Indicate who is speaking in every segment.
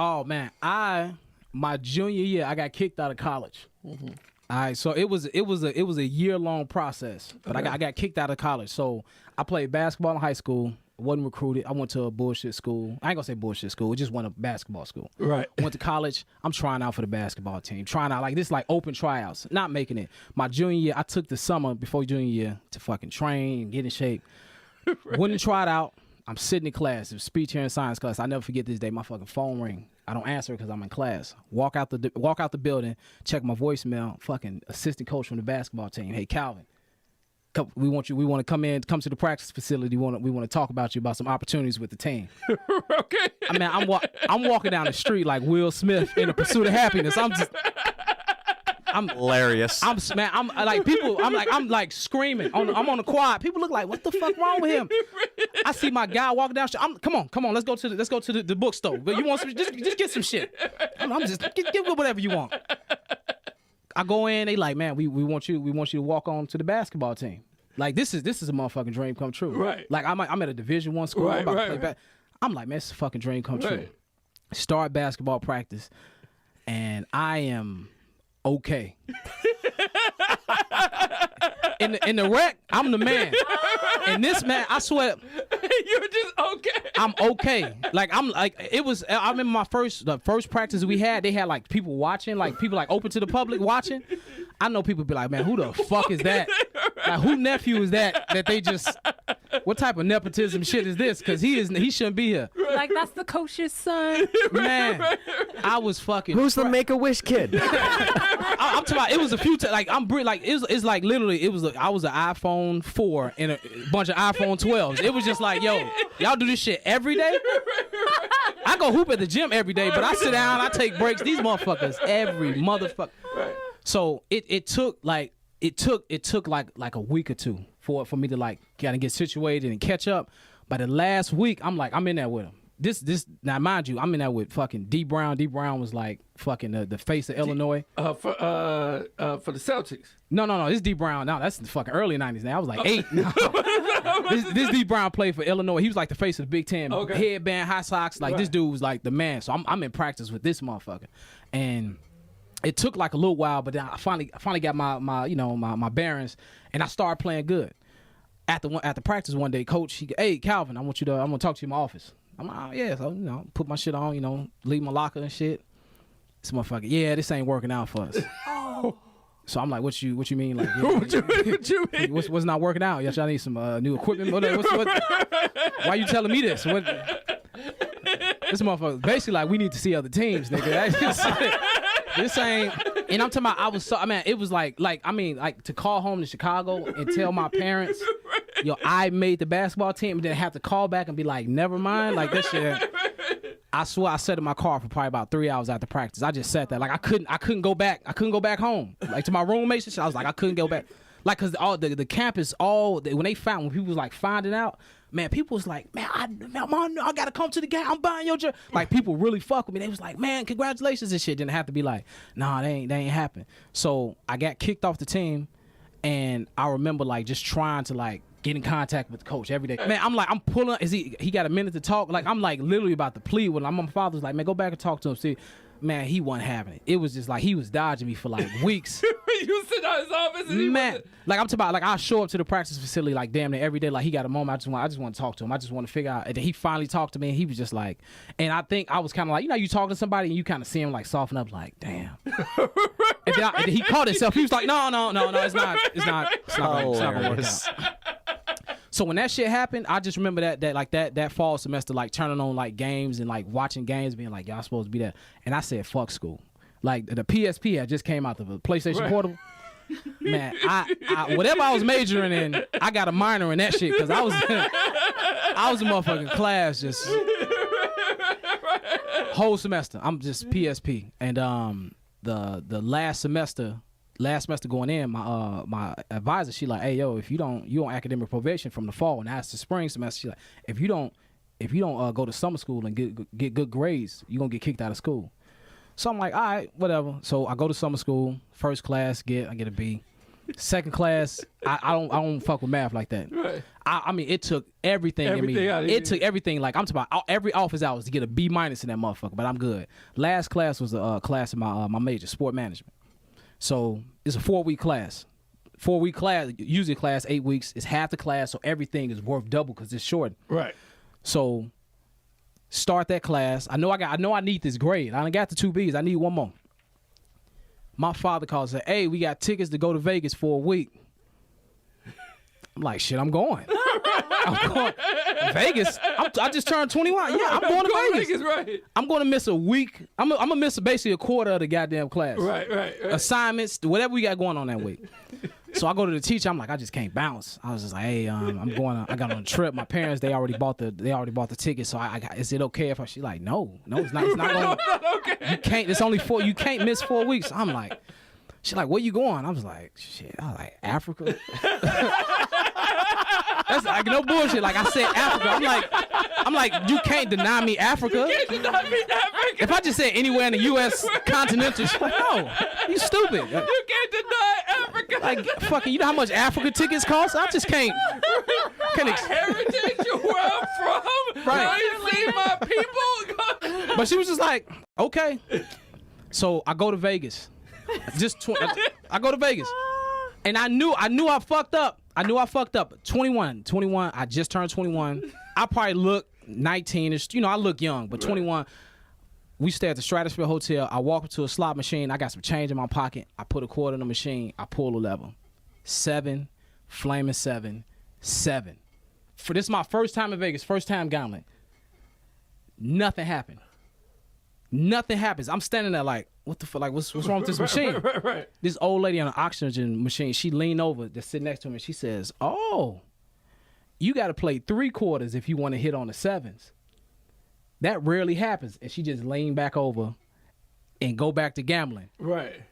Speaker 1: Oh man, my junior year I got kicked out of college. Mm-hmm. All right, so it was a year-long process, but I got kicked out of college. So I played basketball in high school. Wasn't recruited. I went to a bullshit school. I ain't gonna say bullshit school. It just went a basketball school.
Speaker 2: Right.
Speaker 1: Went to college. I'm trying out for the basketball team. Trying out like this, like open tryouts. Not making it. My junior year, I took the summer before junior year to fucking train, get in shape. Right. Wouldn't try it out. I'm sitting in class. It was speech here and science class. I never forget this day. My fucking phone ring. I don't answer because I'm in class. Walk out the building. Check my voicemail. Fucking assistant coach from the basketball team. Hey Calvin. We want to come to the practice facility. We want to talk about you about some opportunities with the team.
Speaker 2: Okay.
Speaker 1: I mean, I'm walking down the street like Will Smith in the Pursuit of Happiness. I'm
Speaker 3: hilarious.
Speaker 1: I'm like screaming. I'm on the quad. People look like, what the fuck wrong with him? I see my guy walking down the street. Come on. Let's go to the bookstore. But you want some? Just get some shit. I'm just get whatever you want. I go in, they like, man, we want you to walk on to the basketball team. Like this is a motherfucking dream come true.
Speaker 2: Right.
Speaker 1: Like I'm at a Division I school. I'm about to play back. I'm like, man, it's a fucking dream come true. Start basketball practice, and I am okay. In the rec, I'm the man. And this man, I swear,
Speaker 2: you're just okay.
Speaker 1: I'm okay. Like I'm I remember the first practice we had, they had like people watching, like people like open to the public watching. I know people be like, man, who the fuck is that? Like, who nephew is that they just, what type of nepotism shit is this? Because he shouldn't be here.
Speaker 4: Like, that's the coach's son.
Speaker 1: Man, I was fucking.
Speaker 3: Who's the Make-A-Wish kid?
Speaker 1: I'm talking about, it was a few times, like, it's like literally, I was an iPhone 4 and a bunch of iPhone 12s. It was just like, yo, y'all do this shit every day? I go hoop at the gym every day, but I sit down, I take breaks. These motherfuckers every motherfucker.
Speaker 2: Right.
Speaker 1: So it took like a week or two for me to like kind of get situated and catch up. By the last week, I'm in there with him. This now mind you, I'm in there with fucking D Brown. D Brown was like fucking the face of Illinois.
Speaker 2: For the Celtics.
Speaker 1: No. This D Brown. No, that's the fucking early '90s. Now I was like 8. No. this D Brown played for Illinois. He was like the face of the Big Ten.
Speaker 2: Okay.
Speaker 1: Headband, high socks. Like this dude was like the man. So I'm in practice with this motherfucker, and it took like a little while, but then I finally got my bearings, and I started playing good. At the practice one day, coach, hey Calvin, I'm gonna talk to you in my office. I'm like, oh, yeah, so put my shit on, leave my locker and shit. This motherfucker, yeah, this ain't working out for us.
Speaker 4: Oh.
Speaker 1: So I'm like, what you mean? Like, yeah,
Speaker 2: what you mean?
Speaker 1: What's not working out? Yes, I need some new equipment. Why you telling me this? What? This motherfucker basically like, we need to see other teams, nigga. This ain't. And I'm talking about, it was like to call home to Chicago and tell my parents, yo, I made the basketball team, and then have to call back and be like, never mind. Like this shit. I swear I sat in my car for probably about 3 hours after practice. I just sat there. Like I couldn't go back. I couldn't go back home. Like to my roommates and shit, I was like, I couldn't go back. Like, cause all the campus, when people was like finding out, man, people was like, man, I gotta come to the game. I'm buying your jersey. Like, people really fuck with me. They was like, man, congratulations and shit. Didn't have to be like, nah, they ain't happen. So I got kicked off the team, and I remember like just trying to like get in contact with the coach every day. Man, I'm pulling. He got a minute to talk? Like, I'm like literally about to plead with him. My father's like, man, go back and talk to him. See, man, he wasn't having it. It was just like he was dodging me for like weeks.
Speaker 2: You sit out his office and he
Speaker 1: man, like I'm talking about, like I show up to the practice facility like damn near every day. Like he got a moment. I just want to talk to him. I just want to figure out. And then he finally talked to me, and he was just like, and I think I was kind of like, you talk to somebody and you kind of see him like soften up, like damn. and then he caught himself. He was like, no, it's not gonna work out. So when that shit happened, I just remember that fall semester, like turning on like games and like watching games, being like, y'all supposed to be there. And I said, fuck school. Like the PSP had just came out, the PlayStation Portable. Man, I whatever I was majoring in, I got a minor in that shit, because I was a motherfucking class just whole semester. I'm just PSP. And the last semester going in, my advisor, she like, hey yo, if you on academic probation from the fall, and that's the spring semester, she like, if you don't go to summer school and get good grades, you gonna get kicked out of school. So I'm like, all right, whatever. So I go to summer school, first class, I get a B. Second class, I don't fuck with math like that.
Speaker 2: Right.
Speaker 1: I mean, it took everything in me.
Speaker 2: Everything out of you.
Speaker 1: It took everything. Like I'm talking about every office hours to get a B- in that motherfucker, but I'm good. Last class was a class in my major, sport management. So it's a 4-week class. 4-week class, usually class 8 weeks. It's half the class, so everything is worth double because it's short.
Speaker 2: Right.
Speaker 1: So start that class. I know I need this grade. I done got the 2 Bs. I need one more. My father calls and said, "Hey, we got tickets to go to Vegas for a week." I'm like, "Shit, I'm going." I'm going Vegas. I just turned 21. Yeah, I'm going to Vegas.
Speaker 2: Right.
Speaker 1: I'm going to miss a week. I'm gonna miss basically a quarter of the goddamn class.
Speaker 2: Right.
Speaker 1: Assignments, whatever we got going on that week. So I go to the teacher. I'm like, I just can't bounce. I was just like, "Hey, I got on a trip. My parents, they already bought the ticket. So is it okay if she's like, no, it's not going.
Speaker 2: Okay.
Speaker 1: You can't. It's only 4. You can't miss 4 weeks." I'm like, she's like, "Where you going?" I was like, "Shit." I was like, "Africa." That's like no bullshit. Like I said, Africa. I'm like, you can't deny me Africa.
Speaker 2: You can't deny me Africa.
Speaker 1: If I just said anywhere in the U.S. continental, she's like, "No, you stupid."
Speaker 2: You can't deny Africa.
Speaker 1: Like fucking, you know how much Africa tickets cost? I just can't.
Speaker 2: My heritage, where I'm from.
Speaker 1: Right.
Speaker 2: You see my people.
Speaker 1: But she was just like, "Okay." So I go to Vegas. I go to Vegas, and I knew I fucked up. 21. I just turned 21. I probably look 19ish. You know, I look young, but 21. We stay at the Stratosphere Hotel. I walk up to a slot machine. I got some change in my pocket. I put a quarter in the machine. I pull a lever. 7, flaming 7. For this is my first time in Vegas, first time gambling. Nothing happened. Nothing happens. I'm standing there like, what the fuck? Like, what's wrong with this machine?
Speaker 2: Right.
Speaker 1: This old lady on an oxygen machine, she leaned over to sit next to me. And she says, "Oh, you got to play 3 quarters if you want to hit on the 7s. That rarely happens." And she just leaned back over and go back to gambling.
Speaker 2: Right.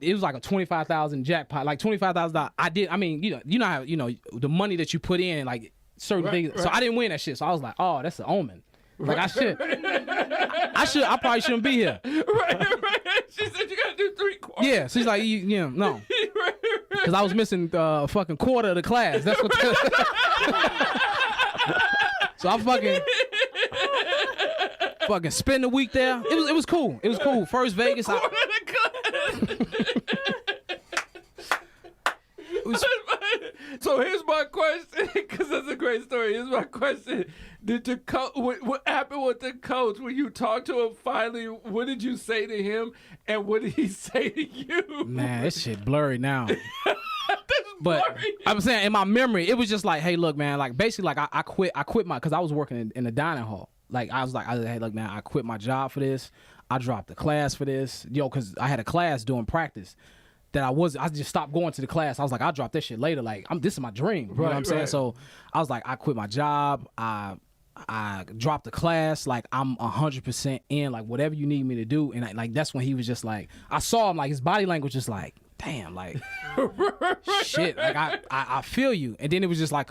Speaker 1: It was like a $25,000 jackpot, like $25,000. I mean, you know how the money that you put in, like certain things. So I didn't win that shit. So I was like, "Oh, that's an omen." Like I probably shouldn't be here.
Speaker 2: Right. She said you gotta do 3 quarters.
Speaker 1: Yeah, she's like, no, because I was missing a fucking quarter of the class. That's what. So I fucking spend the week there. It was cool. It was cool. First Vegas.
Speaker 2: So here's my question, because that's a great story. Here's my question: did the what happened with the coach when you talked to him finally? What did you say to him, and what did he say to you?
Speaker 1: Man, this shit blurry now. But
Speaker 2: blurry.
Speaker 1: I'm saying in my memory, it was just like, "Hey, look, man. Like basically, like I quit because I was working in the dining hall. Like I was like, "Hey, look, man. I quit my job for this. I dropped the class for this, because I had a class doing practice." That I just stopped going to the class. I was like, I'll drop this shit later. Like, this is my dream. You know what I'm saying? So I was like, I quit my job. I dropped the class. Like, I'm 100% in. Like, whatever you need me to do. And like that's when he was just like, I saw him, like his body language just like, damn, like shit. Like I feel you. And then it was just like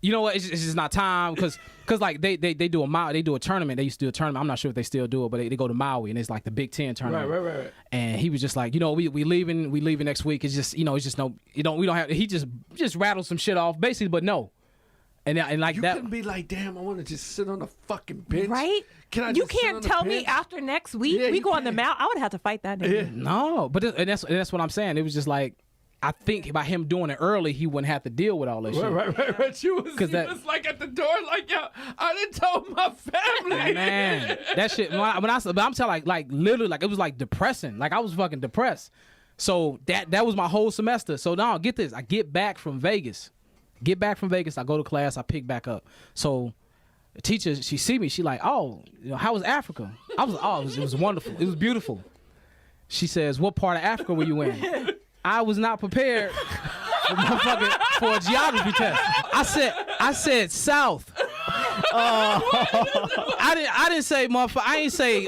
Speaker 1: you know what? It's just not time because like they do a tournament. They used to do a tournament. I'm not sure if they still do it, but they go to Maui and it's like the Big Ten tournament.
Speaker 2: Right.
Speaker 1: And he was just like, we leaving next week. It's just it's just no, we don't have. He just rattled some shit off basically, but no. And like
Speaker 2: you
Speaker 1: that.
Speaker 2: couldn't be like, damn, I want to just sit on the fucking bench.
Speaker 4: Right? You can't tell me after next week we go on the mount. I would have to fight that nigga.
Speaker 2: Yeah.
Speaker 1: No, but that's what I'm saying. It was just like, I think by him doing it early, he wouldn't have to deal with all that shit.
Speaker 2: Right. She was like at the door, like, yo, I didn't tell my family.
Speaker 1: Man, that shit. But I'm telling like literally, like it was like depressing. Like I was fucking depressed. So that was my whole semester. So now get this, I get back from Vegas. I go to class. I pick back up. So the teacher, she see me. She like, "Oh, how was Africa?" I was like, "Oh, it was wonderful. It was beautiful." She says, "What part of Africa were you in?" I was not prepared for a geography test. I said South. I didn't say motherfucker. I ain't say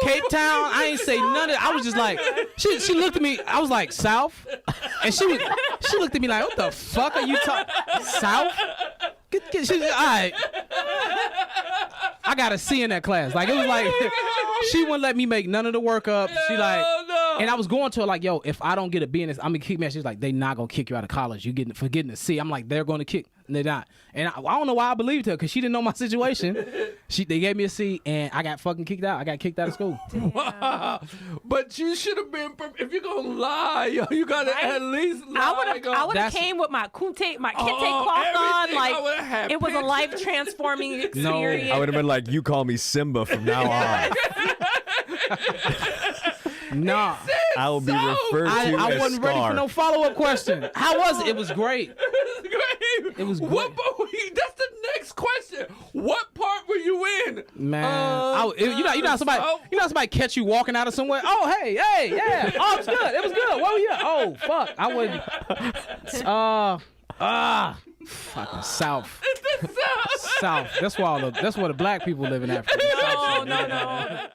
Speaker 1: Cape Town. I ain't say none of it. I was just like, she looked at me. I was like, South, and she looked at me like, what the fuck are you talking? South? She's all right. I got a C in that class. Like it was like she wouldn't let me make none of the work up. She like.
Speaker 2: No.
Speaker 1: And I was going to her like, yo, if I don't get a B in this, I'm gonna kick me. She's like, they not gonna kick you out of college. You getting for getting a C. I'm like, they're gonna kick. And they're not. And I don't know why I believed her because she didn't know my situation. They gave me a C and I got fucking kicked out. I got kicked out of school.
Speaker 2: Wow. But you should have been. If you're gonna lie, yo, you gotta at least lie.
Speaker 4: I would have came with my kente cloth on. Like it was a life transforming experience.
Speaker 3: I would have been like, you call me Simba from now on.
Speaker 1: Nah.
Speaker 3: I will be referred to as
Speaker 1: I wasn't ready for no follow-up question. How was it? It was great. It was great.
Speaker 2: That's the next question. What part were you in?
Speaker 1: Man, you know somebody catch you walking out of somewhere. Oh, hey, yeah. Oh, it was good. It was good. What were you? Oh, fuck. I wouldn't. Fucking South.
Speaker 2: It's the South.
Speaker 1: South. That's where the black people live in Africa.
Speaker 4: No.